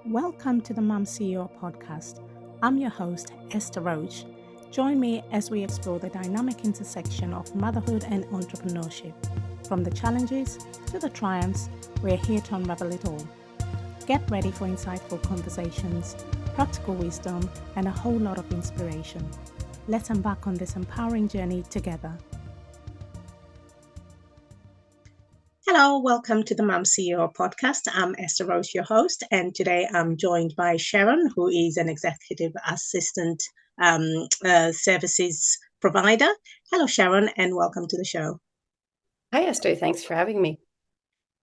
Welcome to the Mum CEO podcast. I'm your host, Esther Roach. Join me as we explore the dynamic intersection of motherhood and entrepreneurship. From the challenges to the triumphs, we're here to unravel it all. Get ready for insightful conversations, practical wisdom, and a whole lot of inspiration. Let's embark on this empowering journey together. Hello, welcome to the Mum CEO podcast. I'm Esther Roach, your host, and today I'm joined by Sharon, who is an executive assistant services provider. Hello, Sharon, and welcome to the show. Hi, Esther. Thanks for having me.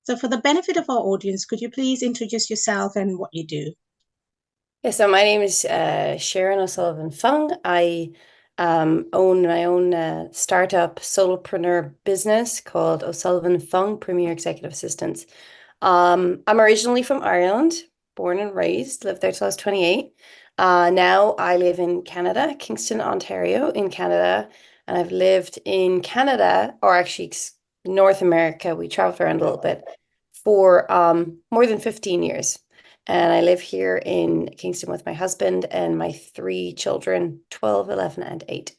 So for the benefit of our audience, could you please introduce yourself and what you do? Yeah, so my name is Sharon O'Sullivan Fung. I own my own startup solopreneur business called O'Sullivan Fung Premier Executive Assistants. I'm originally from Ireland, born and raised, lived there till I was 28. Now I live in Canada, Kingston, Ontario, in Canada, and I've lived in Canada, or actually North America. We traveled around a little bit for more than 15 years. And I live here in Kingston with my husband and my three children, 12, 11, and 8.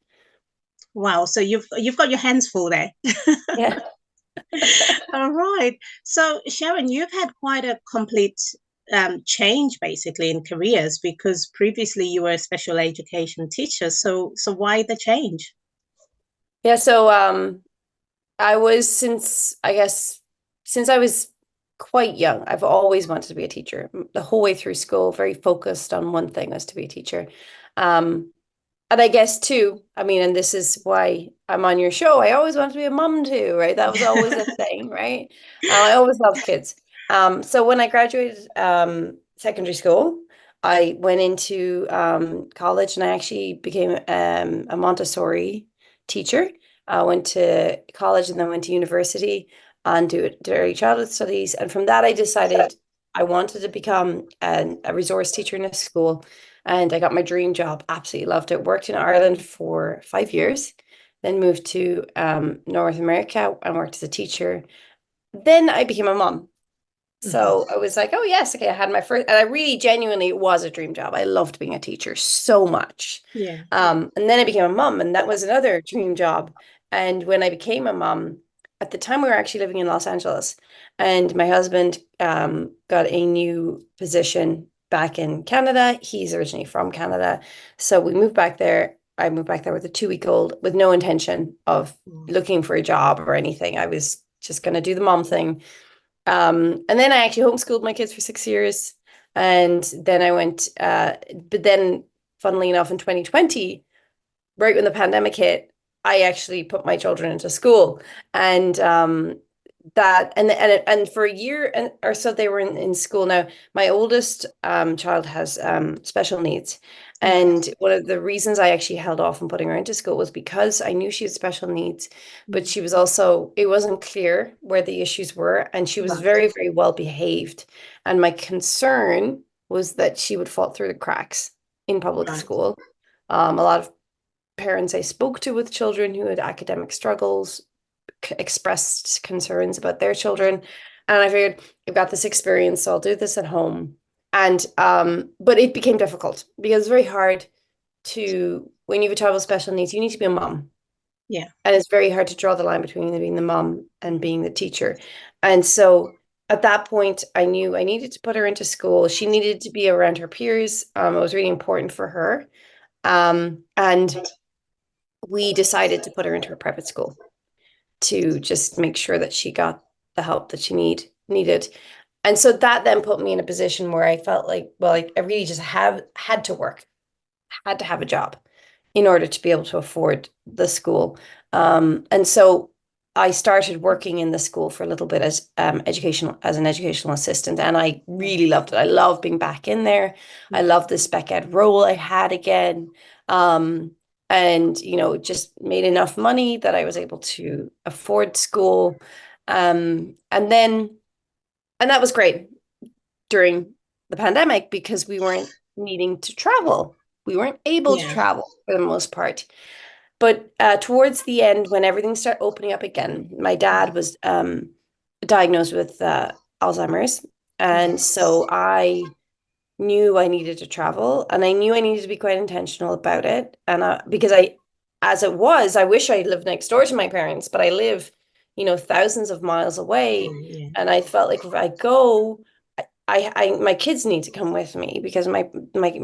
Wow, so you've got your hands full there. Yeah. All right. So Sharon, you've had quite a complete change basically in careers, because previously you were a special education teacher. So why the change? Yeah, so I was since I was quite young, I've always wanted to be a teacher. The whole way through school, very focused on one thing, was to be a teacher. And I guess too, and this is why I'm on your show, I always wanted to be a mum too, right? That was always a thing, right? I always loved kids. So when I graduated secondary school, I went into college and I actually became a Montessori teacher. I went to college and then went to university and do early childhood studies. And from that, I decided I wanted to become a resource teacher in a school. And I got my dream job, absolutely loved it. Worked in Ireland for 5 years, then moved to North America and worked as a teacher. Then I became a mom. So I was like, oh, yes, okay, I had my first, and I really genuinely, it was a dream job. I loved being a teacher so much. Yeah. And then I became a mom, and that was another dream job. And when I became a mom, at the time we were actually living in Los Angeles, and my husband got a new position back in Canada. He's originally from Canada. So we moved back there. I moved back there with a 2-week-old with no intention of looking for a job or anything. I was just going to do the mom thing. And then I actually homeschooled my kids for 6 years. And then I went, but then funnily enough, in 2020, right when the pandemic hit, I actually put my children into school. And and for a year or so they were in school. Now my oldest child has special needs, and one of the reasons I actually held off on putting her into school was because I knew she had special needs, but she was also, it wasn't clear where the issues were, and she was very, very well behaved, and my concern was that she would fall through the cracks in public school. A lot of parents I spoke to with children who had academic struggles expressed concerns about their children, and I figured I've got this experience, so I'll do this at home. And but it became difficult because it's very hard to, when you have a child with special needs, you need to be a mom. Yeah. And it's very hard to draw the line between being the mom and being the teacher. And so at that point, I knew I needed to put her into school. She needed to be around her peers. It was really important for her. And we decided to put her into a private school to just make sure that she got the help that she needed. And so that then put me in a position where I felt like, well, I really just had to work, had to have a job in order to be able to afford the school. And so I started working in the school for a little bit as an educational assistant, and I really loved it. I love being back in there. I love the spec ed role I had again. And just made enough money that I was able to afford school. And that was great during the pandemic because we weren't needing to travel. We weren't able to travel for the most part. But towards the end, when everything started opening up again, my dad was diagnosed with Alzheimer's. And so I knew I needed to travel, and I knew I needed to be quite intentional about it. And because as it was, I wish I lived next door to my parents, but I live, thousands of miles away. Yeah. And I felt like if I go, my kids need to come with me because my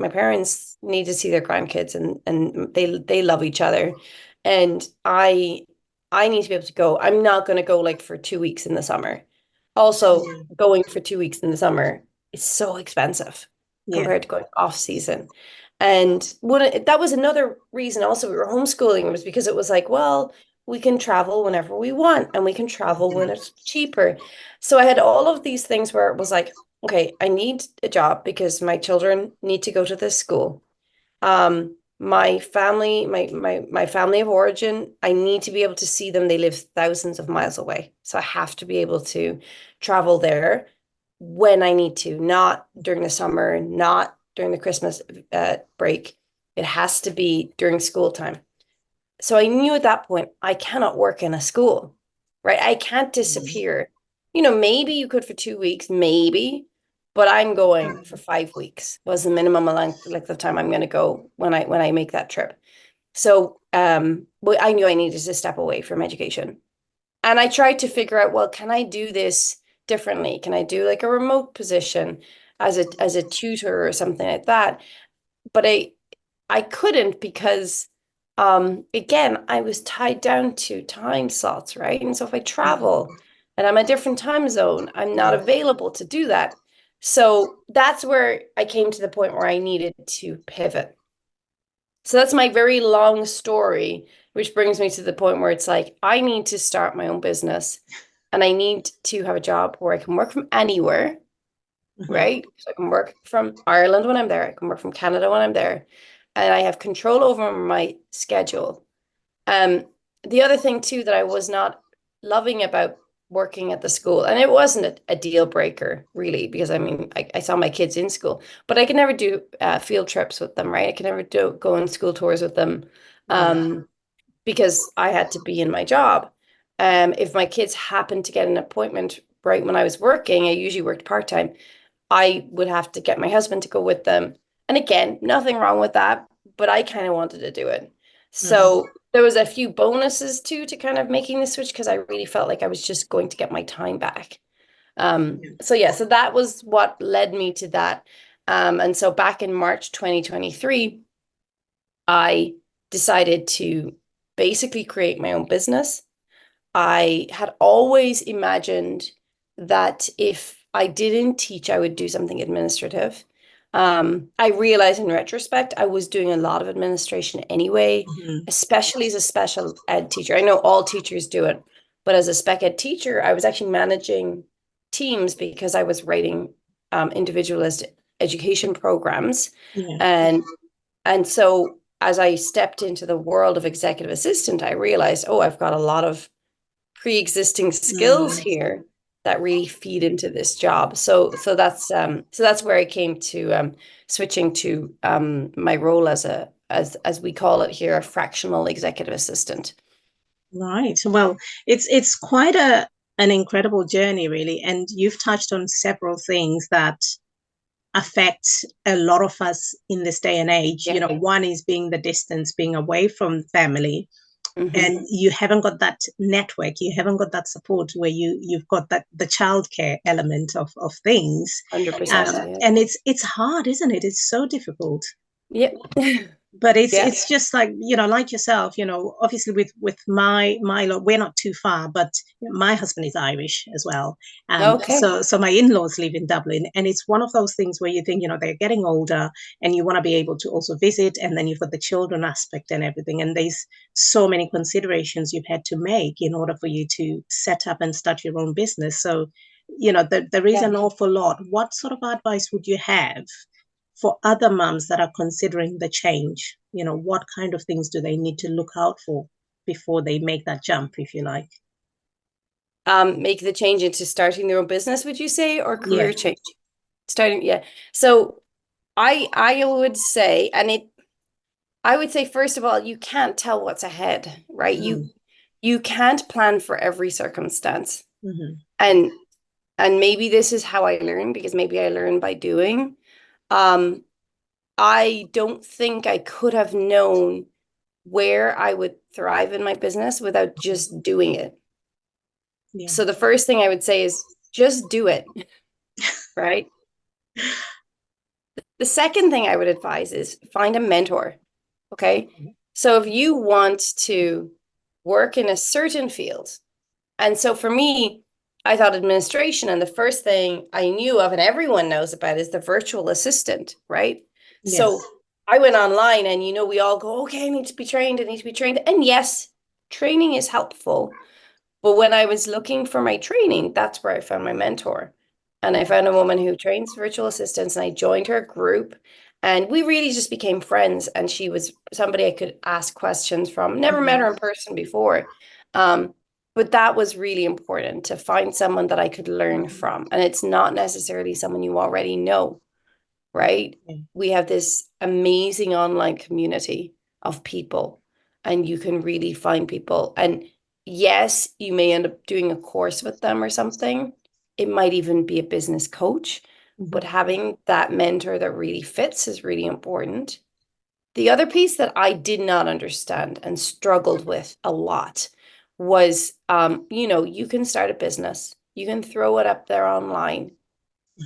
parents need to see their grandkids, and they love each other. And I need to be able to go. I'm not going to go like for 2 weeks in the summer. Also, Yeah. going for 2 weeks in the summer is so expensive Yeah. compared to going off season. And that was another reason also we were homeschooling, was because it was like, well, we can travel whenever we want and we can travel when it's cheaper. So I had all of these things where it was like, okay, I need a job because my children need to go to this school. My family, my family of origin, I need to be able to see them. They live thousands of miles away. So I have to be able to travel there when I need to, not during the summer, not during the Christmas break. It has to be during school time. So I knew at that point I cannot work in a school, right? I can't disappear. Maybe you could for 2 weeks, maybe, but I'm going for 5 weeks was the minimum length of time I'm going to go when I make that trip. So but I knew I needed to step away from education. And I tried to figure out, well, can I do this differently? Can I do like a remote position as a tutor or something like that? But I couldn't because again, I was tied down to time slots, right? And so if I travel and I'm a different time zone, I'm not available to do that. So that's where I came to the point where I needed to pivot. So that's my very long story, which brings me to the point where it's like, I need to start my own business and I need to have a job where I can work from anywhere, right? So I can work from Ireland when I'm there. I can work from Canada when I'm there. And I have control over my schedule. The other thing too that I was not loving about working at the school, and it wasn't a deal breaker really, because I mean I saw my kids in school, but I could never do field trips with them, right? I could never go on school tours with them, because I had to be in my job. If my kids happened to get an appointment right when I was working, I usually worked part-time, I would have to get my husband to go with them. And again, nothing wrong with that, but I kind of wanted to do it. So there was a few bonuses too to kind of making the switch, because I really felt like I was just going to get my time back. So that was what led me to that. And so back in March 2023, I decided to basically create my own business. I had always imagined that if I didn't teach, I would do something administrative. I realized in retrospect, I was doing a lot of administration anyway, especially as a special ed teacher. I know all teachers do it, but as a spec ed teacher, I was actually managing teams because I was writing individualist education programs. And so as I stepped into the world of executive assistant, I realized, oh, I've got a lot of pre-existing skills here that really feed into this job. So that's where I came to switching to my role as we call it here, a fractional executive assistant. Right. Well, it's quite an incredible journey, really, and you've touched on several things that affect a lot of us in this day and age. Yeah. One is being the distance, being away from family. And you haven't got that network, you haven't got that support where you've got the childcare element of things. 100%. And it's hard, isn't it? It's so difficult. Yeah. But it's just like, like yourself, obviously with my we're not too far, but my husband is Irish as well. Okay. So my in-laws live in Dublin, and it's one of those things where you think, they're getting older and you want to be able to also visit, and then you've got the children aspect and everything. And there's so many considerations you've had to make in order for you to set up and start your own business. So, there is an awful lot. What sort of advice would you have for other moms that are considering the change? What kind of things do they need to look out for before they make that jump, if you like? Make the change into starting their own business, would you say, or career change? Starting, yeah. So I would say, I would say, first of all, you can't tell what's ahead, right? You can't plan for every circumstance. And maybe this is how I learn, because maybe I learn by doing. I don't think I could have known where I would thrive in my business without just doing it. Yeah. So the first thing I would say is just do it, right? The second thing I would advise is find a mentor, okay? So if you want to work in a certain field, and so for me, I thought administration, and the first thing I knew of and everyone knows about is the virtual assistant, right? Yes. So I went online and, we all go, okay, I need to be trained. I need to be trained. And yes, training is helpful. But when I was looking for my training, that's where I found my mentor. And I found a woman who trains virtual assistants, and I joined her group. And we really just became friends. And she was somebody I could ask questions from. Never met her in person before. But that was really important, to find someone that I could learn from. And it's not necessarily someone you already know, right? We have this amazing online community of people, and you can really find people. And yes, you may end up doing a course with them or something. It might even be a business coach, but having that mentor that really fits is really important. The other piece that I did not understand and struggled with a lot was, you can start a business, you can throw it up there online,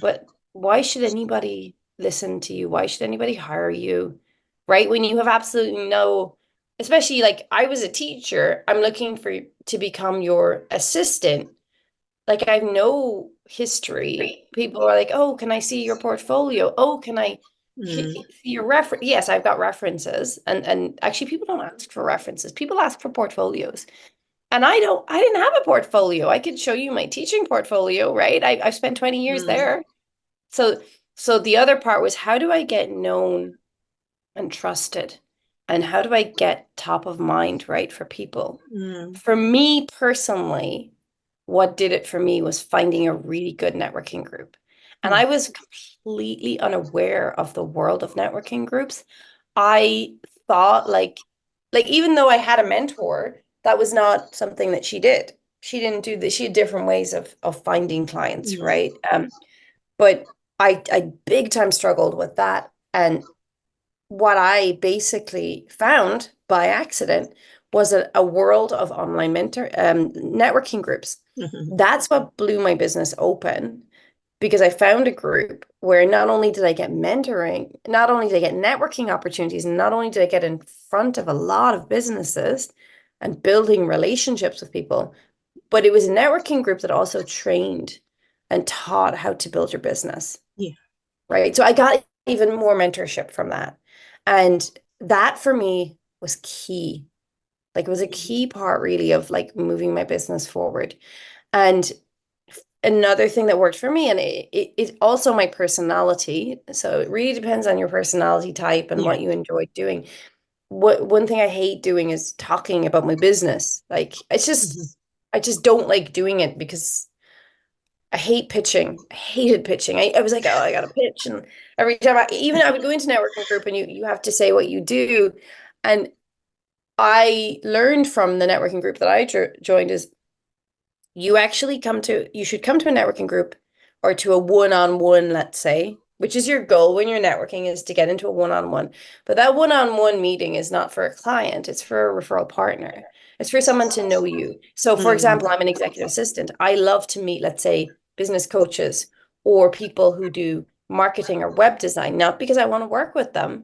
but why should anybody listen to you? Why should anybody hire you? Right? When you have absolutely no, especially like I was a teacher, I'm looking to become your assistant. Like I have no history. People are like, oh, can I see your portfolio? Oh, can I see your reference? Yes, I've got references. And actually people don't ask for references. People ask for portfolios. And I didn't have a portfolio. I could show you my teaching portfolio, right? I've spent 20 years there. So the other part was, how do I get known and trusted? And how do I get top of mind, right, for people? For me personally, what did it for me was finding a really good networking group. And I was completely unaware of the world of networking groups. I thought even though I had a mentor, that was not something that she did. She didn't do this. She had different ways of finding clients, right? But I big time struggled with that. And what I basically found by accident was a world of online networking groups. That's what blew my business open, because I found a group where not only did I get mentoring, not only did I get networking opportunities, and not only did I get in front of a lot of businesses and building relationships with people, but it was a networking group that also trained and taught how to build your business. Yeah. Right. So I got even more mentorship from that. And that for me was key. Like it was a key part really of like moving my business forward. And another thing that worked for me, and it also my personality. So it really depends on your personality type and what you enjoy doing. One thing I hate doing is talking about my business. Like it's just, I just don't like doing it because I hate pitching. I hated pitching. I was like, oh, I got to pitch. And every time I would go into networking group, and you have to say what you do. And I learned from the networking group that I joined is you should come to a networking group or to a one-on-one, let's say, which is your goal when you're networking, is to get into a one-on-one. But that one-on-one meeting is not for a client, it's for a referral partner. It's for someone to know you. So for example, I'm an executive assistant. I love to meet, let's say, business coaches or people who do marketing or web design, not because I want to work with them,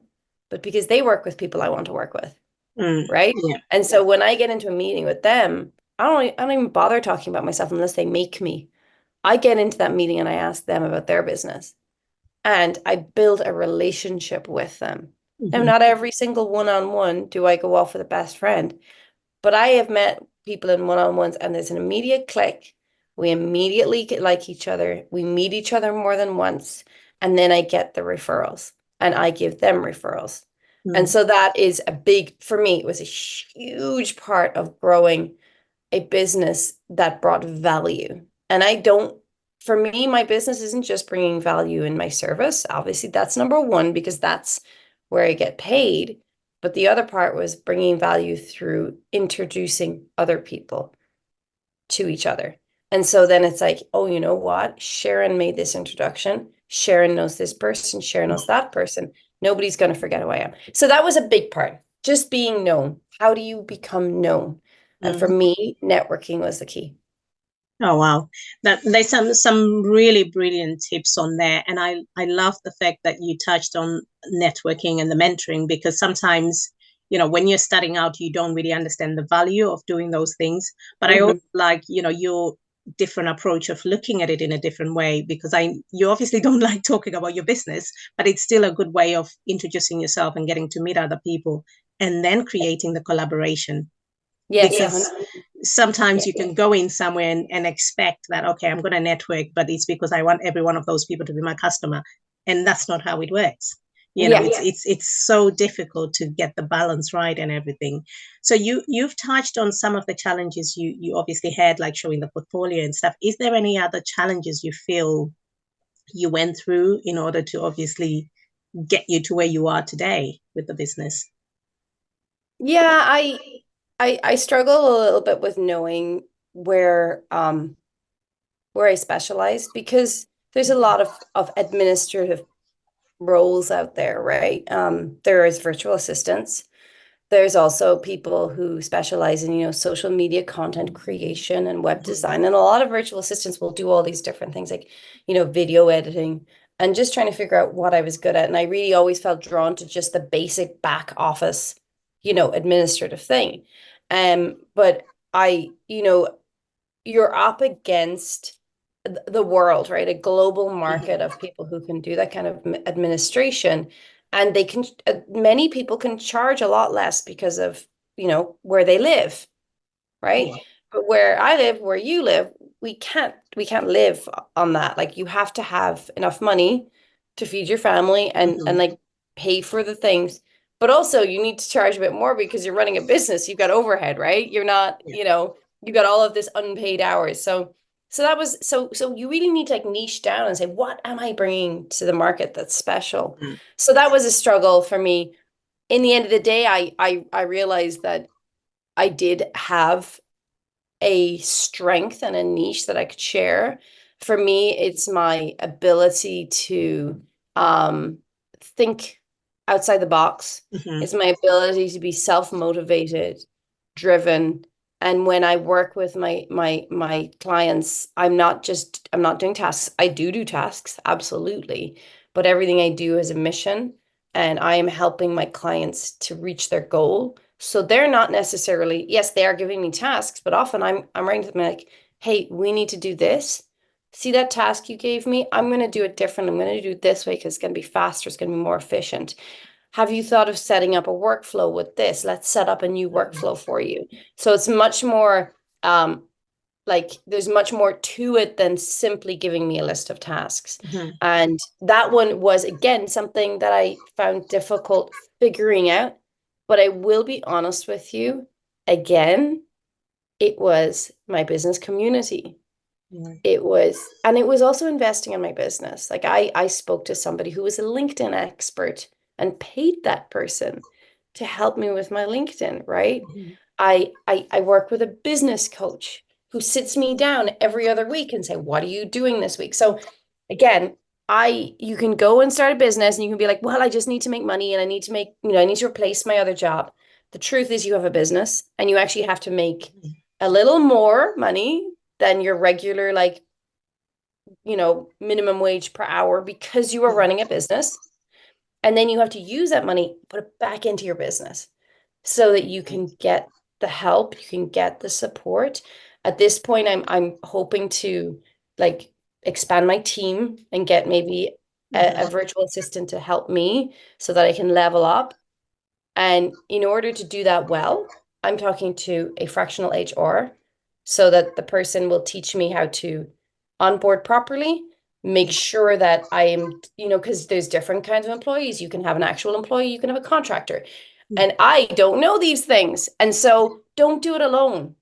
but because they work with people I want to work with. Right? Yeah. And so when I get into a meeting with them, I don't even bother talking about myself unless they make me. I get into that meeting and I ask them about their business, and I build a relationship with them. Now, not every single one-on-one do I go off with a best friend, but I have met people in one-on-ones and there's an immediate click. We immediately get like each other. We meet each other more than once, and then I get the referrals and I give them referrals. And so that is for me, it was a huge part of growing a business that brought value. And for me, my business isn't just bringing value in my service. Obviously, that's number one because that's where I get paid. But the other part was bringing value through introducing other people to each other. And so then it's like, oh, you know what? Sharon made this introduction. Sharon knows this person. Sharon knows that person. Nobody's going to forget who I am. So that was a big part, just being known. How do you become known? And for me, networking was the key. Oh wow, there's some really brilliant tips on there, and I love the fact that you touched on networking and the mentoring, because sometimes, you know, when you're starting out, you don't really understand the value of doing those things. But I also like, you know, your different approach of looking at it in a different way, because you obviously don't like talking about your business, but it's still a good way of introducing yourself and getting to meet other people, and then creating the collaboration. Yes, Because sometimes you can go in somewhere and expect that, okay, I'm going to network, but it's because I want every one of those people to be my customer. And that's not how it works. You know, it's so difficult to get the balance right and everything. So you've touched on some of the challenges you obviously had, like showing the portfolio and stuff. Is there any other challenges you feel you went through in order to obviously get you to where you are today with the business? Yeah, I struggle a little bit with knowing where I specialize, because there's a lot of administrative roles out there, right? There is virtual assistants. There's also people who specialize in, social media content creation and web design. And a lot of virtual assistants will do all these different things like, video editing, and just trying to figure out what I was good at. And I really always felt drawn to just the basic back office, administrative thing. But you're up against the world, right? A global market of people who can do that kind of administration. And many people can charge a lot less because of, where they live, right? Yeah. But where I live, where you live, we can't live on that. Like, you have to have enough money to feed your family and like pay for the things. But also you need to charge a bit more because you're running a business. You've got overhead, right? You're not, you got all of this unpaid hours. So that was so you really need to like niche down and say, what am I bringing to the market that's special? So that was a struggle for me. In the end of the day, I realized that I did have a strength and a niche that I could share. For me, it's my ability to think outside the box. It's my ability to be self-motivated, driven. And when I work with my clients, I'm not doing tasks. I do tasks, absolutely. But everything I do is a mission, and I am helping my clients to reach their goal. So they're not necessarily, yes, they are giving me tasks, but often I'm writing to them like, hey, we need to do this. See that task you gave me? I'm going to do it different. I'm going to do it this way because it's going to be faster. It's going to be more efficient. Have you thought of setting up a workflow with this? Let's set up a new workflow for you. So it's much more like there's much more to it than simply giving me a list of tasks. And that one was, again, something that I found difficult figuring out. But I will be honest with you, again, it was my business community. It was also investing in my business. Like I spoke to somebody who was a LinkedIn expert and paid that person to help me with my LinkedIn, right? I work with a business coach who sits me down every other week and say, what are you doing this week? So again, you can go and start a business and you can be like, well, I just need to make money and I need to replace my other job. The truth is you have a business and you actually have to make a little more money than your regular, like, minimum wage per hour because you are running a business. And then you have to use that money, put it back into your business so that you can get the help, you can get the support. At this point, I'm hoping to like expand my team and get maybe a virtual assistant to help me so that I can level up. And in order to do that well, I'm talking to a fractional HR so that the person will teach me how to onboard properly, make sure that I am, because there's different kinds of employees. You can have an actual employee, you can have a contractor. And I don't know these things. And so don't do it alone.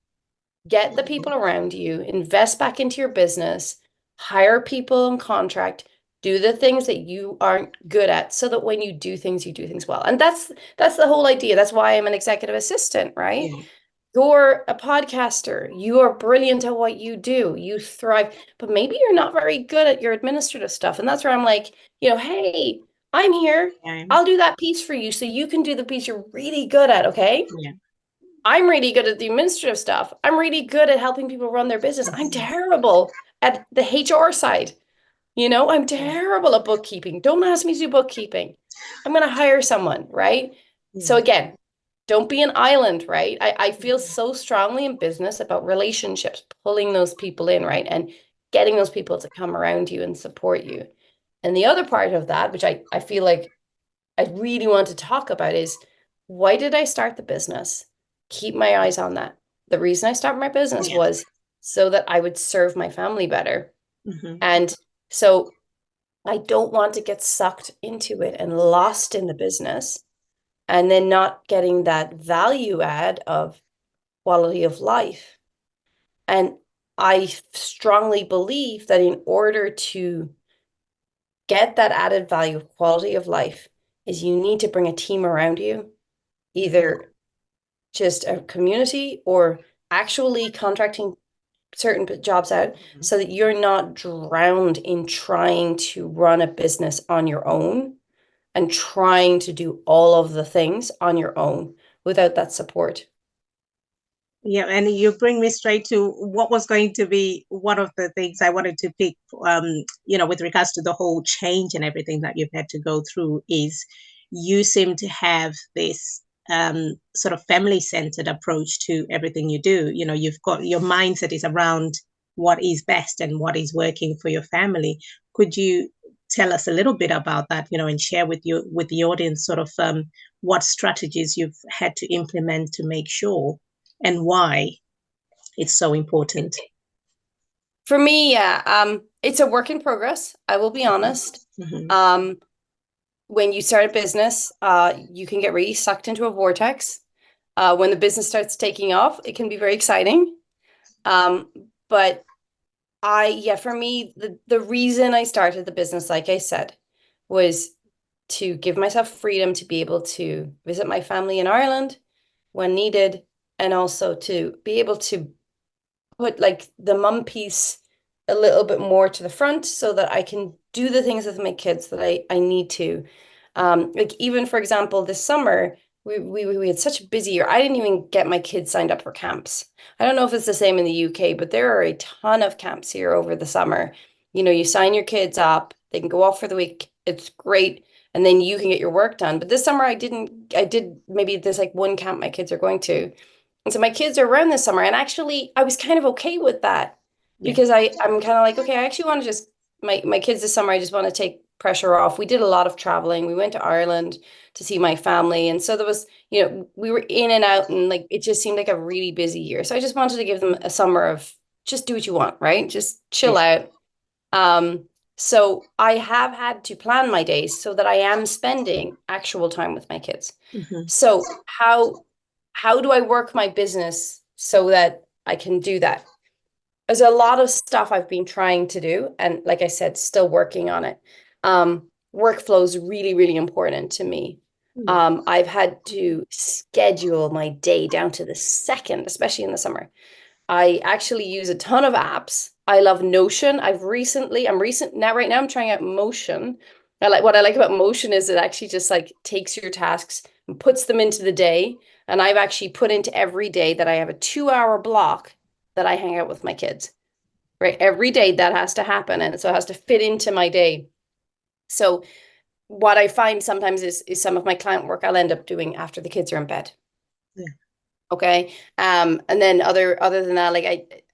Get the people around you, invest back into your business, hire people on contract, do the things that you aren't good at so that when you do things well. And that's the whole idea. That's why I'm an executive assistant, right? You're a podcaster. You are brilliant at what you do. You thrive, but maybe you're not very good at your administrative stuff. And that's where I'm like, hey, I'm here. Yeah. I'll do that piece for you so you can do the piece you're really good at, okay? Yeah. I'm really good at the administrative stuff. I'm really good at helping people run their business. I'm terrible at the HR side. I'm terrible at bookkeeping. Don't ask me to do bookkeeping. I'm going to hire someone, right? So again, don't be an island, right? I feel so strongly in business about relationships, pulling those people in, right? And getting those people to come around you and support you. And the other part of that, which I feel like I really want to talk about is, why did I start the business? Keep my eyes on that. The reason I started my business was so that I would serve my family better. And so I don't want to get sucked into it and lost in the business and then not getting that value add of quality of life. And I strongly believe that in order to get that added value of quality of life is you need to bring a team around you, either just a community or actually contracting certain jobs out so that you're not drowned in trying to run a business on your own and trying to do all of the things on your own without that support. Yeah, and you bring me straight to what was going to be one of the things I wanted to pick, with regards to the whole change and everything that you've had to go through is you seem to have this sort of family-centered approach to everything you do. You've got your mindset is around what is best and what is working for your family. Could you tell us a little bit about that, and share with the audience sort of what strategies you've had to implement to make sure and why it's so important? For me, it's a work in progress. I will be honest. When you start a business, you can get really sucked into a vortex. When the business starts taking off, it can be very exciting. But for me, the reason I started the business, like I said, was to give myself freedom to be able to visit my family in Ireland when needed, and also to be able to put like the mum piece a little bit more to the front so that I can do the things with my kids that I need to. Like even for example, this summer, we had such a busy year. I didn't even get my kids signed up for camps. I don't know if it's the same in the UK, but there are a ton of camps here over the summer. You sign your kids up, they can go off for the week. It's great. And then you can get your work done. But this summer I did maybe there's like one camp my kids are going to. And so my kids are around this summer. And actually I was kind of okay with that because I'm kind of like, okay, I actually want to just my kids this summer, I just want to take pressure off. We did a lot of traveling. We went to Ireland to see my family. And so there was, we were in and out and like it just seemed like a really busy year. So I just wanted to give them a summer of just do what you want, right? Just chill out. So I have had to plan my days so that I am spending actual time with my kids. So how do I work my business so that I can do that? There's a lot of stuff I've been trying to do, and like I said, still working on it. Workflow is really, really important to me. I've had to schedule my day down to the second, especially in the summer. I actually use a ton of apps. I love Notion. Right now I'm trying out Motion. What I like about Motion is it actually just like takes your tasks and puts them into the day. And I've actually put into every day that I have a 2-hour block that I hang out with my kids, right? Every day that has to happen. And so it has to fit into my day. So what I find sometimes is some of my client work I'll end up doing after the kids are in bed. Okay. And then other than that, like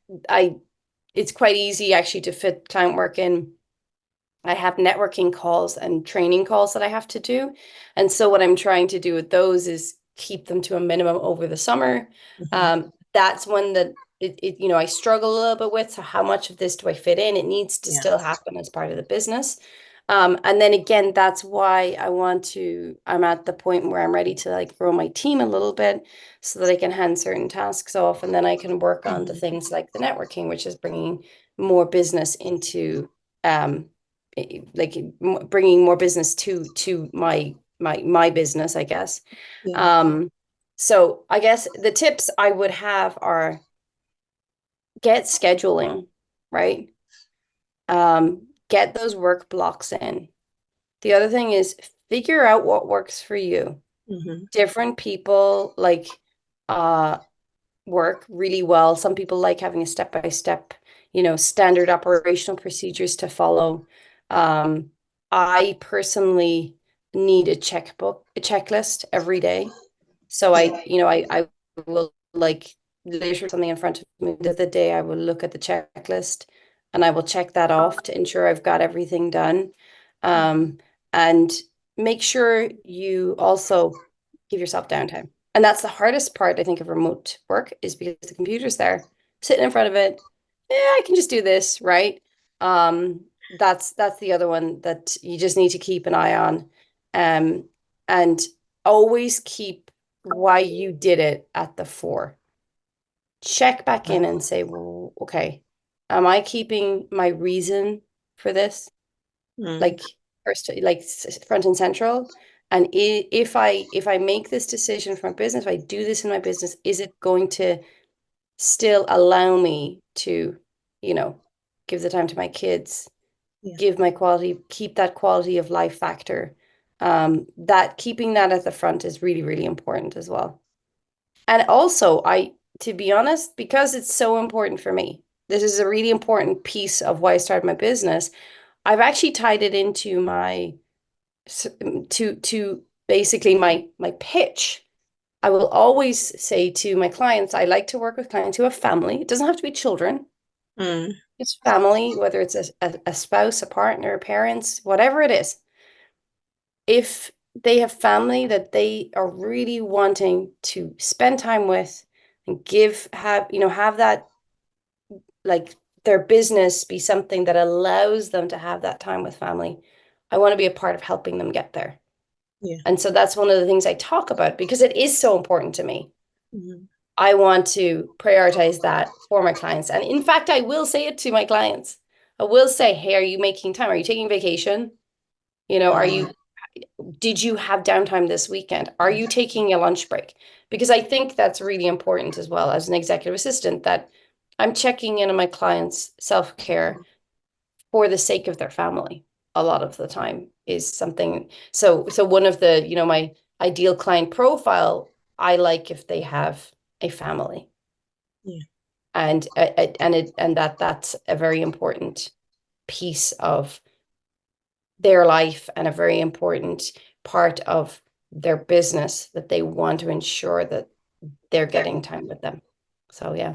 it's quite easy actually to fit client work in. I have networking calls and training calls that I have to do. And so what I'm trying to do with those is keep them to a minimum over the summer. That's when I struggle a little bit with, so how much of this do I fit in? It needs to still happen as part of the business. And then again, that's why I'm at the point where I'm ready to like grow my team a little bit so that I can hand certain tasks off, and then I can work on the things like the networking, which is bringing more business into, bringing more business to my business, I guess. So I guess the tips I would have are get scheduling, right? Get those work blocks in. The other thing is figure out what works for you. Mm-hmm. Different people uh work really well. Some people like having a step-by-step, standard operational procedures to follow. I personally need a checklist every day. So I will like literally something in front of me the day I will look at the checklist and I will check that off to ensure I've got everything done. And make sure you also give yourself downtime. And that's the hardest part, I think, of remote work is because the computer's there, sitting in front of it. Yeah, I can just do this, right? That's the other one that you just need to keep an eye on. And always keep why you did it at the fore. Check back in and say, well, okay, am I keeping my reason for this? Like first, like front and central. And if I make this decision for my business, if I do this in my business, is it going to still allow me to, give the time to my kids, Yeah. keep that quality of life factor. That keeping that at the front is really, really important as well. And also, to be honest, because it's so important for me, this is a really important piece of why I started my business. I've actually tied it into to basically my pitch. I will always say to my clients, I like to work with clients who have family. It doesn't have to be children. It's family, whether it's a spouse, a partner, parents, whatever it is. If they have family that they are really wanting to spend time with and have that, like, their business be something that allows them to have that time with family, I want to be a part of helping them get there. Yeah. And so that's one of the things I talk about because it is so important to me. I want to prioritize that for my clients. And in fact, I will say it to my clients. I will say, hey, are you making time? Are you taking vacation? Did you have downtime this weekend? Are you taking a lunch break? Because I think that's really important as well as an executive assistant, that I'm checking in on my clients' self-care for the sake of their family a lot of the time is something. So one of the, my ideal client profile, I like if they have a family. Yeah. And that's a very important piece of their life and a very important part of their business that they want to ensure that they're getting time with them. So yeah.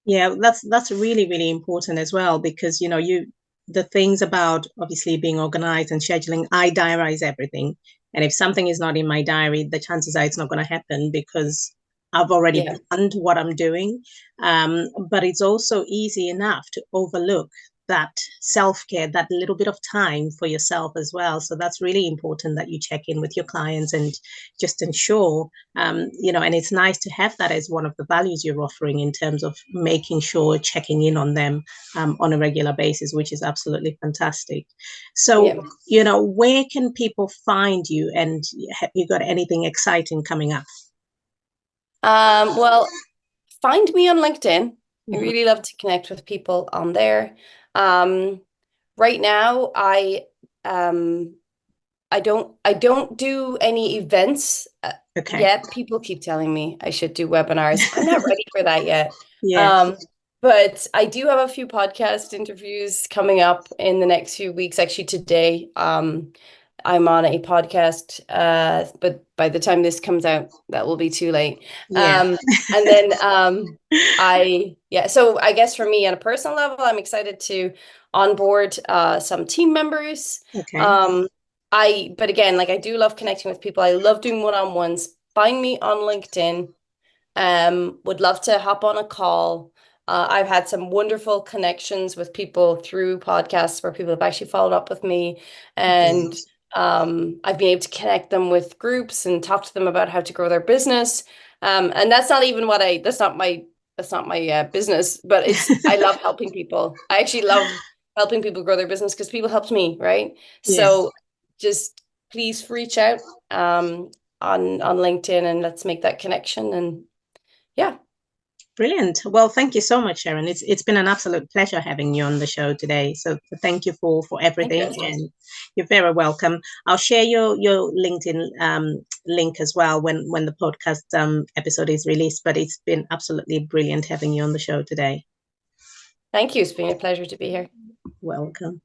Yeah, that's really, really important as well because the things about obviously being organized and scheduling, I diarize everything. And if something is not in my diary, the chances are it's not going to happen because I've already planned what I'm doing. But it's also easy enough to overlook that self-care, that little bit of time for yourself as well. So that's really important that you check in with your clients and just ensure, and it's nice to have that as one of the values you're offering in terms of making sure checking in on them on a regular basis, which is absolutely fantastic. So, where can people find you, and have you got anything exciting coming up? Well, find me on LinkedIn. I really love to connect with people on there. Right now, I don't do any events yet. People keep telling me I should do webinars. I'm not ready for that yet. But I do have a few podcast interviews coming up in the next few weeks. Actually, today, I'm on a podcast, but by the time this comes out, that will be too late. And then so I guess for me on a personal level, I'm excited to onboard some team members. But again, like, I do love connecting with people. I love doing one-on-ones. Find me on LinkedIn. Would love to hop on a call. I've had some wonderful connections with people through podcasts where people have actually followed up with me, and I've been able to connect them with groups and talk to them about how to grow their business. And that's not even that's not my business, but I love helping people. I actually love helping people grow their business because people helped me, right? So just please reach out. on LinkedIn, and let's make that connection. And yeah. Brilliant. Well, thank you so much, Sharon. It's been an absolute pleasure having you on the show today. So thank you for everything, and you're very welcome. I'll share your LinkedIn link as well when the podcast episode is released. But it's been absolutely brilliant having you on the show today. Thank you. It's been a pleasure to be here. Welcome.